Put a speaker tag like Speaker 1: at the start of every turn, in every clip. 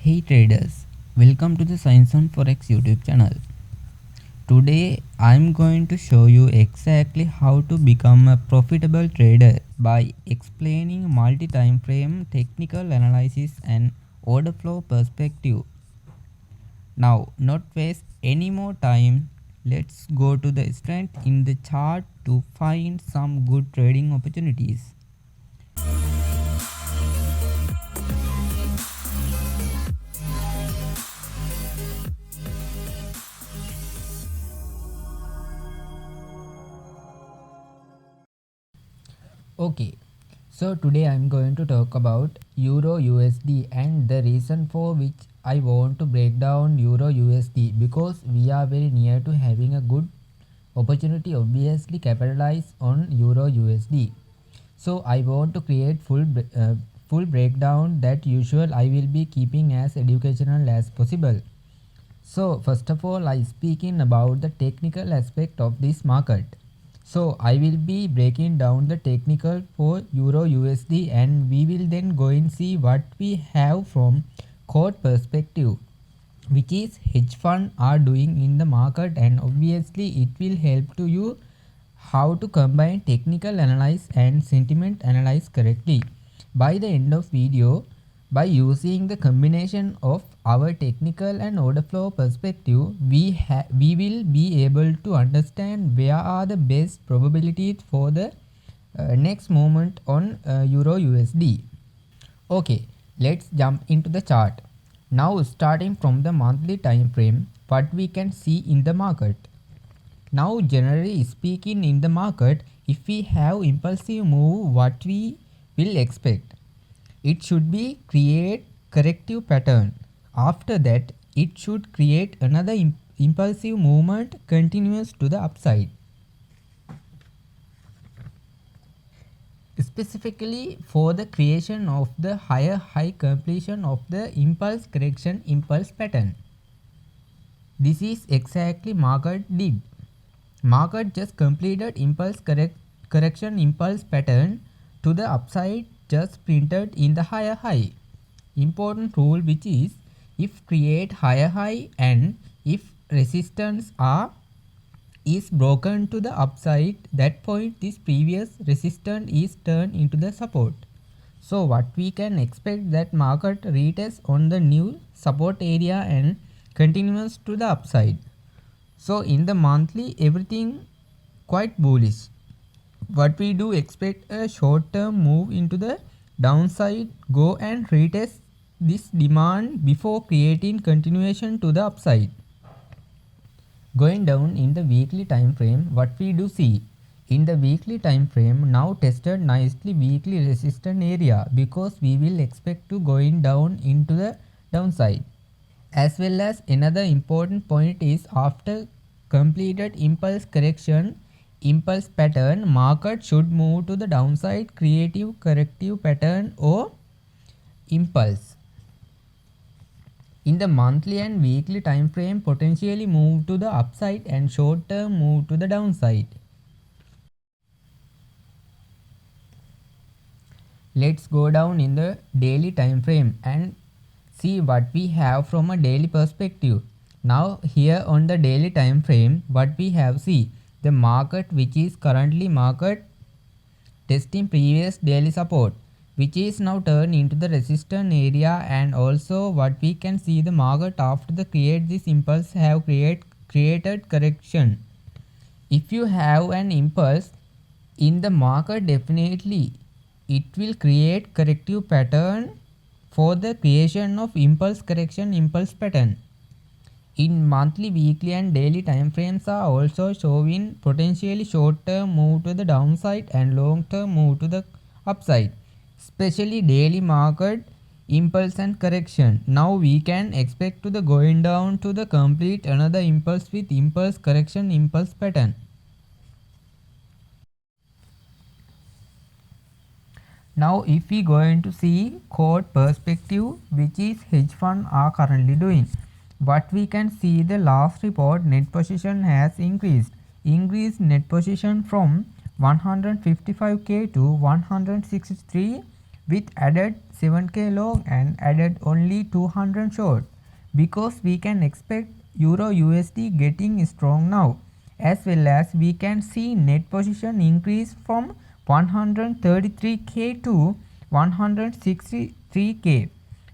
Speaker 1: Hey traders, welcome to the Science on Forex YouTube channel. Today I am going to show you exactly how to become a profitable trader by explaining multi-time frame, technical analysis and order flow perspective. Now, not waste any more time, let's go to the strength in the chart to find some good trading opportunities. Okay, so today I'm going to talk about Euro USD and the reason for which I want to break down Euro USD because we are very near to having a good opportunity obviously capitalize on Euro USD. So I want to create full breakdown that usual I will be keeping as educational as possible. So first of all I speaking about the technical aspect of this market. So I will be breaking down the technical for Euro USD and we will then go and see what we have from quote perspective, which is hedge fund are doing in the market, and obviously it will help to you how to combine technical analyze and sentiment analyze correctly. By the end of video, by using the combination of our technical and order flow perspective, we will be able to understand where are the best probabilities for the next movement on Euro USD. Okay, let's jump into the chart. Now starting from the monthly time frame, what we can see in the market. Now generally speaking in the market, if we have impulsive move, what we will expect? It should be create corrective pattern. After that, it should create another impulsive movement continuous to the upside. Specifically for the creation of the higher high completion of the impulse correction impulse pattern. This is exactly market did. Market just completed correction impulse pattern to the upside just printed in the higher high. Important rule which is if create higher high and if resistance are is broken to the upside, that point this previous resistance is turned into the support. So what we can expect that market retest on the new support area and continues to the upside. So in the monthly everything quite bullish. What we do expect a short term move into the downside, go and retest this demand before creating continuation to the upside. Going down in the weekly time frame, what we do see in the weekly time frame now tested nicely weekly resistance area because we will expect to going down into the downside. As well as another important point is after completed impulse correction impulse pattern, market should move to the downside creative corrective pattern or impulse. In the monthly and weekly time frame, potentially move to the upside and short term move to the downside. Let's go down in the daily time frame and see what we have from a daily perspective. Now here on the daily time frame, what we have, see the market which is currently market testing previous daily support, which is now turned into the resistance area, and also what we can see the market after the create this impulse have created correction. If you have an impulse in the market, definitely it will create corrective pattern for the creation of impulse correction impulse pattern. In monthly, weekly and daily time frames are also showing potentially short term move to the downside and long term move to the upside, especially daily market impulse and correction. Now we can expect to the going down to the complete another impulse with impulse correction impulse pattern. Now if we going to see quote perspective, which is hedge fund are currently doing, what we can see the last report net position has increased net position from 155k to 163 with added 7k long and added only 200 short, because we can expect Euro USD getting strong now, as well as we can see net position increase from 133k to 163k,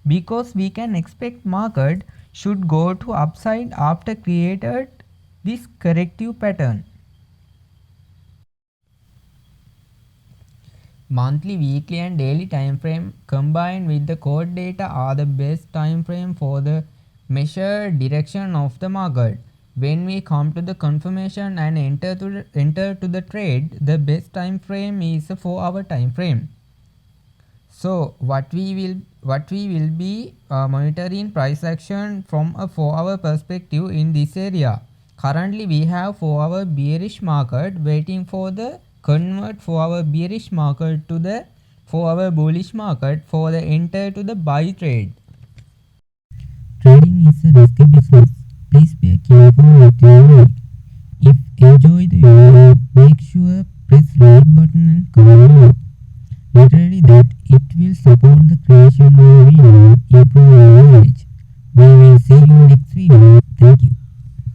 Speaker 1: because we can expect market should go to upside after created this corrective pattern. Monthly, weekly and daily time frame combined with the core data are the best time frame for the measured direction of the market. When we come to the confirmation and enter to the trade, the best time frame is a 4-hour time frame. So what we will be monitoring price action from a 4-hour perspective in this area. Currently we have 4-hour bearish market waiting for the convert 4-hour bearish market to the 4-hour bullish market for the enter to the buy trade. Trading is a risky business. Please be careful with your money. If enjoy the video, make sure press like button and comment below. Literally that it will support the creation of video, improve your knowledge. We will see you